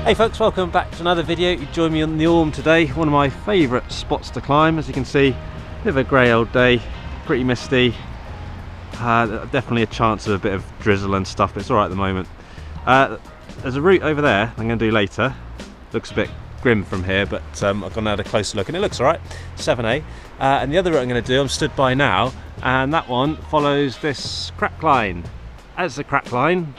Hey folks, welcome back to another video. You join me on the Orme today, one of my favourite spots to climb. As you can see, bit of a grey old day, pretty misty, definitely a chance of a bit of drizzle and stuff, but it's alright at the moment. There's a route over there I'm going to do later. Looks a bit grim from here, but I've gone and had a closer look and it looks alright. 7A. And the other route I'm going to do, I'm stood by now, and that one follows this crack line. As the crack line,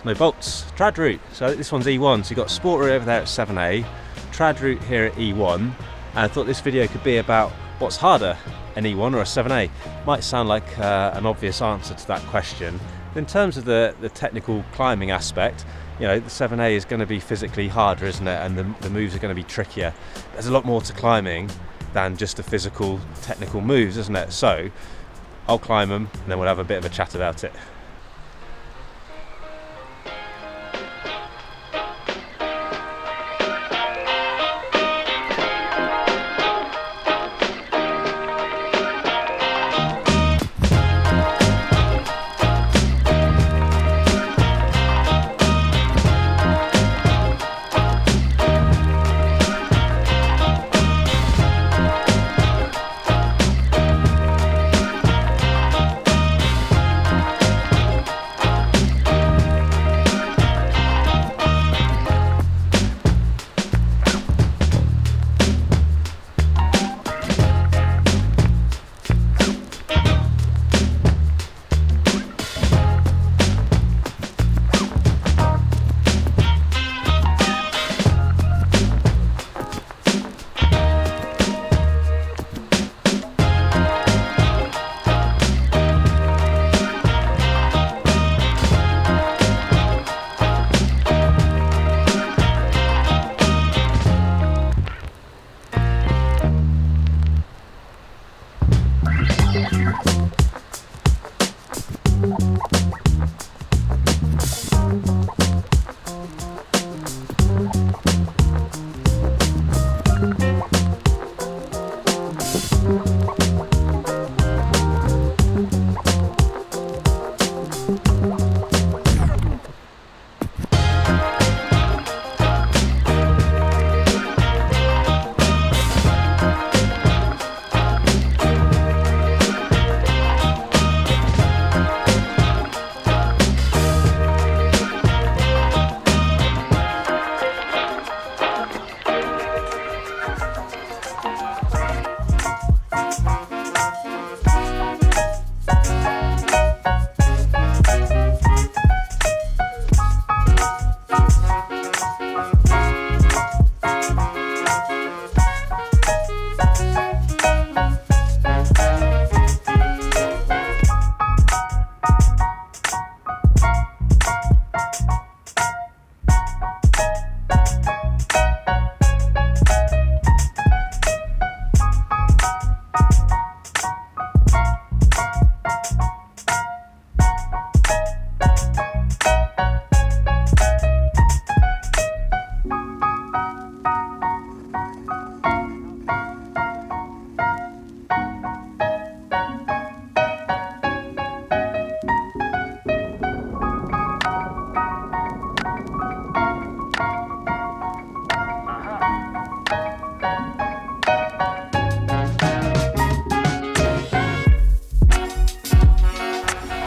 no bolts, trad route. So this one's E1, so you've got sport route over there at 7A, trad route here at E1, and I thought this video could be about what's harder, an E1 or a 7A. Might sound like an obvious answer to that question. But in terms of the technical climbing aspect, you know, the 7A is going to be physically harder, isn't it? And the moves are going to be trickier. There's a lot more to climbing than just the physical, technical moves, isn't it? So I'll climb them and then we'll have a bit of a chat about it.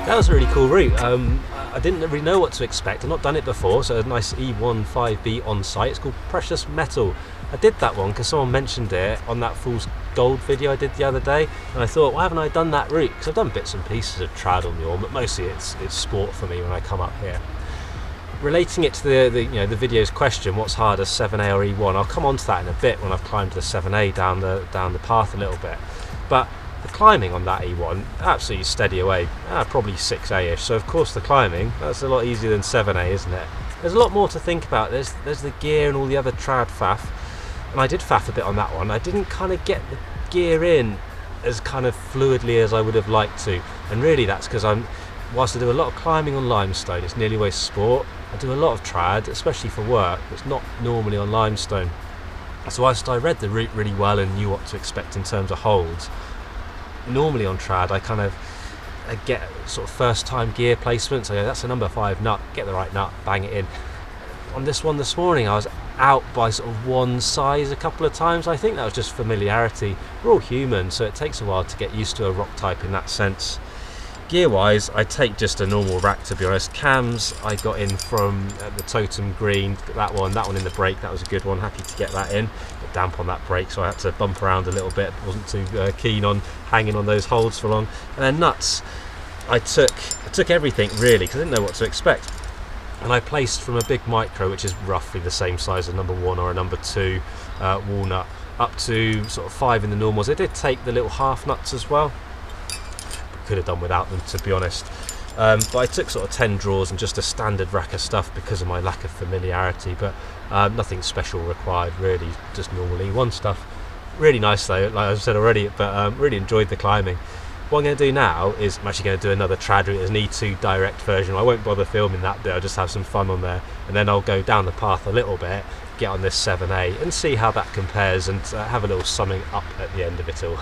That was a really cool route. I didn't really know what to expect. I've not done it before, so a nice E1 5B on site. It's called Precious Metal. I did that one because someone mentioned it on that Fool's Gold video I did the other day, and I thought, why haven't I done that route? Because I've done bits and pieces of trad on the Orme, but mostly it's sport for me when I come up here. Relating it to the video's question, what's harder, 7A or E1? I'll come on to that in a bit when I've climbed the 7A down the path a little bit. But the climbing on that E1, absolutely steady away, probably 6A-ish. So of course the climbing, that's a lot easier than 7A, isn't it? There's a lot more to think about. There's the gear and all the other trad faff, and I did faff a bit on that one. I didn't kind of get the gear in as kind of fluidly as I would have liked to, and really that's because whilst I do a lot of climbing on limestone, it's nearly always sport. I do a lot of trad, especially for work, it's not normally on limestone. So whilst I read the route really well and knew what to expect in terms of holds, normally on trad I get sort of first time gear placement, so that's a number 5 nut, get the right nut, bang it in. on this one this morning, I was out by sort of one size a couple of times. I think that was just familiarity. We're all human, so it takes a while to get used to a rock type in that sense. Gear wise, I take just a normal rack, to be honest. Cams I got in from the Totem Green, that one in the brake, that was a good one, happy to get that in. Got damp on that brake, so I had to bump around a little bit, wasn't too keen on hanging on those holds for long. And then nuts, I took everything really, because I didn't know what to expect. And I placed from a big micro, which is roughly the same size as a number 1 or a number 2 walnut, up to sort of 5 in the normals. I did take the little half nuts as well. Could have done without them, to be honest. But I took sort of 10 draws and just a standard rack of stuff because of my lack of familiarity, but nothing special required really, just normal E1 stuff. Really nice though, like I said already, but really enjoyed the climbing. What I'm going to do now is I'm actually going to do another trad route as an E2 direct version. I won't bother filming that bit, I'll just have some fun on there, and then I'll go down the path a little bit, get on this 7A and see how that compares, and have a little summing up at the end of it all.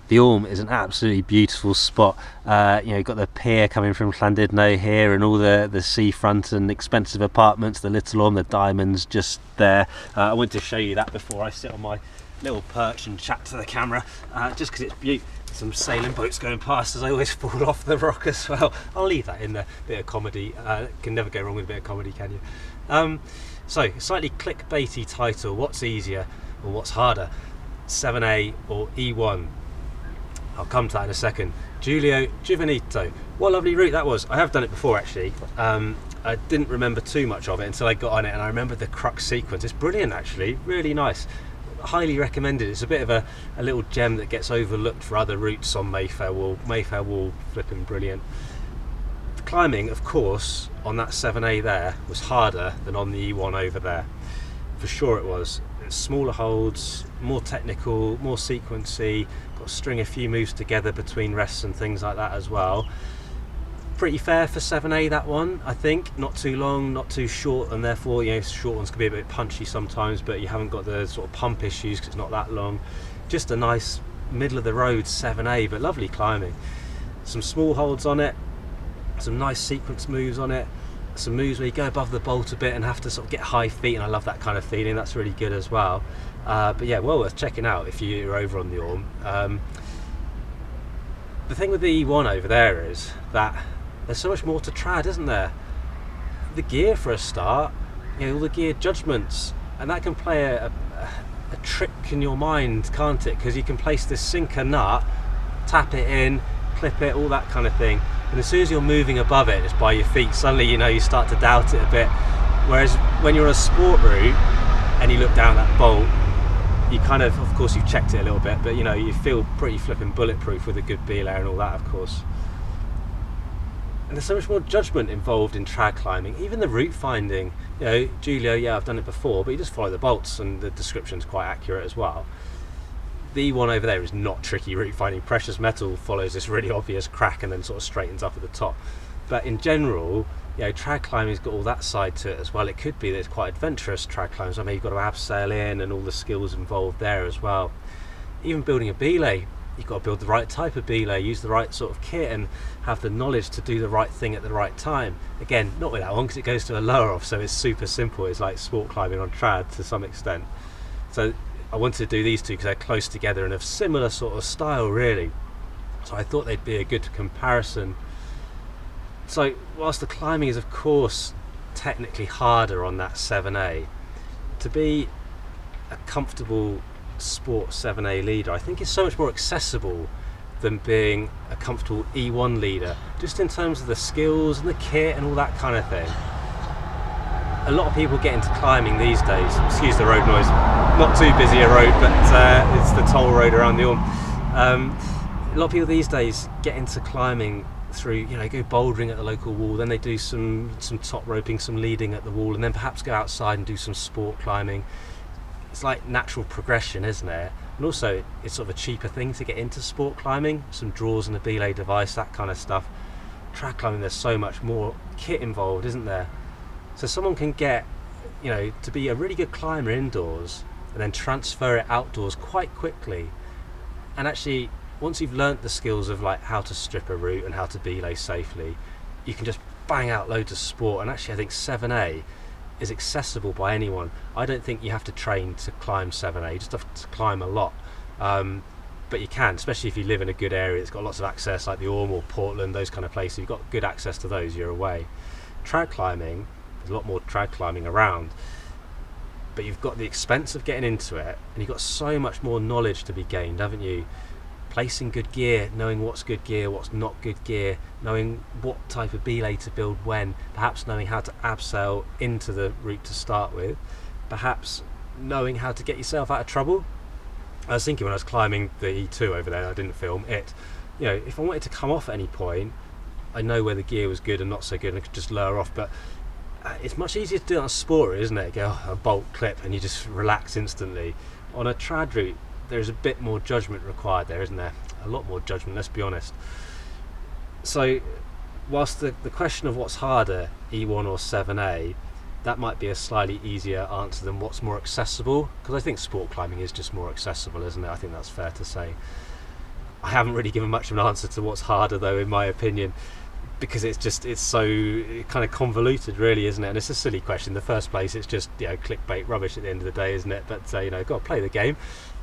The Orme is an absolutely beautiful spot. You know, you've got the pier coming from Llandudno here, and all the seafront and expensive apartments, the Little Orme, the diamonds just there. I wanted to show you that before I sit on my little perch and chat to the camera, just because it's beautiful. Some sailing boats going past as I always fall off the rock as well. I'll leave that in there, bit of comedy. Can never go wrong with a bit of comedy, can you? So, slightly clickbaity title, what's easier or what's harder? 7A or E1? I'll come to that in a second. Julio, Juvenito. What a lovely route that was. I have done it before actually. I didn't remember too much of it until I got on it, and I remember the crux sequence. It's brilliant actually, really nice. Highly recommended. It's a bit of a little gem that gets overlooked for other routes on Mayfair Wall. Mayfair Wall, flipping brilliant. Climbing, of course, on that 7A there was harder than on the E1 over there. For sure it was. Smaller holds, more technical, more sequency, got to string a few moves together between rests and things like that as well. Pretty fair for 7A, that one, I think. Not too long, not too short, and therefore, short ones can be a bit punchy sometimes, but you haven't got the sort of pump issues because it's not that long. Just a nice middle of the road 7A, but lovely climbing. Some small holds on it, some nice sequence moves on it, some moves where you go above the bolt a bit and have to sort of get high feet, and I love that kind of feeling. That's really good as well. But yeah, well worth checking out if you're over on the Orme. The thing with the E1 over there is that there's so much more to trad, isn't there? The gear, for a start, all the gear judgments, and that can play a trick in your mind, can't it? Because you can place this sinker nut, tap it in, clip it, all that kind of thing, and as soon as you're moving above it just by your feet, suddenly you start to doubt it a bit. Whereas when you're on a sport route and you look down that bolt, you kind of course you've checked it a little bit, but you feel pretty flipping bulletproof with a good belay and all that, of course. And there's so much more judgment involved in trad climbing, even the route finding. Julio, I've done it before, but you just follow the bolts and the description's quite accurate as well. The one over there is not tricky route finding. Precious metal follows this really obvious crack and then sort of straightens up at the top. But in general, trad climbing's got all that side to it as well. It could be that it's quite adventurous trad climbs. I mean, you've got to abseil in and all the skills involved there as well. Even building a belay, you've got to build the right type of belay, use the right sort of kit, and have the knowledge to do the right thing at the right time. Again, not with that one because it goes to a lower off, so it's super simple. It's like sport climbing on trad to some extent. So I wanted to do these two because they're close together and of similar sort of style, really. So I thought they'd be a good comparison. So whilst the climbing is of course technically harder on that 7A, to be a comfortable sport 7A leader, I think is so much more accessible than being a comfortable E1 leader, just in terms of the skills and the kit and all that kind of thing. A lot of people get into climbing these days, excuse the road noise, not too busy a road, but it's the toll road around the Orme. A lot of people these days get into climbing through, go bouldering at the local wall, then they do some top roping, some leading at the wall, and then perhaps go outside and do some sport climbing. It's like natural progression, isn't it? And also it's sort of a cheaper thing to get into sport climbing, some drawers and a belay device, that kind of stuff. Trad climbing, there's so much more kit involved, isn't there? So someone can get, to be a really good climber indoors and then transfer it outdoors quite quickly. And actually, once you've learnt the skills of like how to strip a route and how to belay safely, you can just bang out loads of sport. And actually I think 7A is accessible by anyone. I don't think you have to train to climb 7A, you just have to climb a lot. But you can, especially if you live in a good area that's got lots of access, like the Orme or Portland, those kind of places. You've got good access to those, you're away. Trad climbing, there's a lot more trad climbing around, but you've got the expense of getting into it, and you've got so much more knowledge to be gained, haven't you? Placing good gear, knowing what's good gear, what's not good gear, knowing what type of belay to build when, perhaps knowing how to abseil into the route to start with, perhaps knowing how to get yourself out of trouble. I was thinking when I was climbing the E2 over there, I didn't film it, if I wanted to come off at any point, I know where the gear was good and not so good, and I could just lower off. But it's much easier to do it on a sport, isn't it? Go a bolt clip and you just relax instantly. On a trad route, there's a bit more judgment required there, isn't there? A lot more judgment, let's be honest. So whilst the question of what's harder, E1 or 7A, that might be a slightly easier answer than what's more accessible, because I think sport climbing is just more accessible, isn't it? I think that's fair to say. I haven't really given much of an answer to what's harder though, in my opinion, because it's so kind of convoluted, really, isn't it? And it's a silly question in the first place. It's just clickbait rubbish at the end of the day, isn't it? But got to play the game.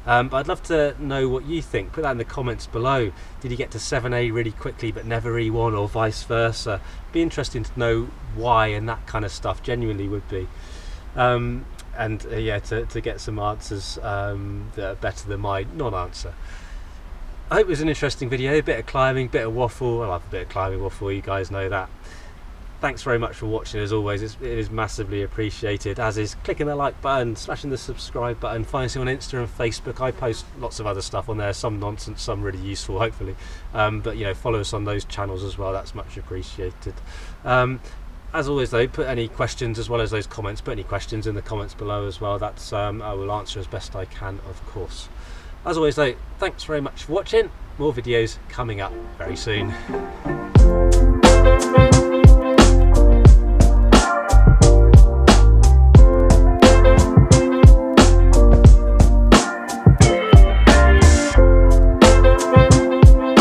But I'd love to know what you think. Put that in the comments below. Did you get to 7A really quickly but never E1, or vice versa? Be interesting to know why, and that kind of stuff genuinely would be. To get some answers that are better than my non-answer. I hope it was an interesting video, a bit of climbing, bit of waffle. I love a bit of climbing waffle, you guys know that. thanks very much for watching. As always, it is massively appreciated, as is clicking the like button, smashing the subscribe button, find us on Insta and Facebook. I post lots of other stuff on there, some nonsense, some really useful, hopefully, but you know, follow us on those channels as well. That's much appreciated. As always though, put any questions, as well as those comments, put any questions in the comments below as well. That's I will answer as best I can, of course. As always though, thanks very much for watching. More videos coming up very soon.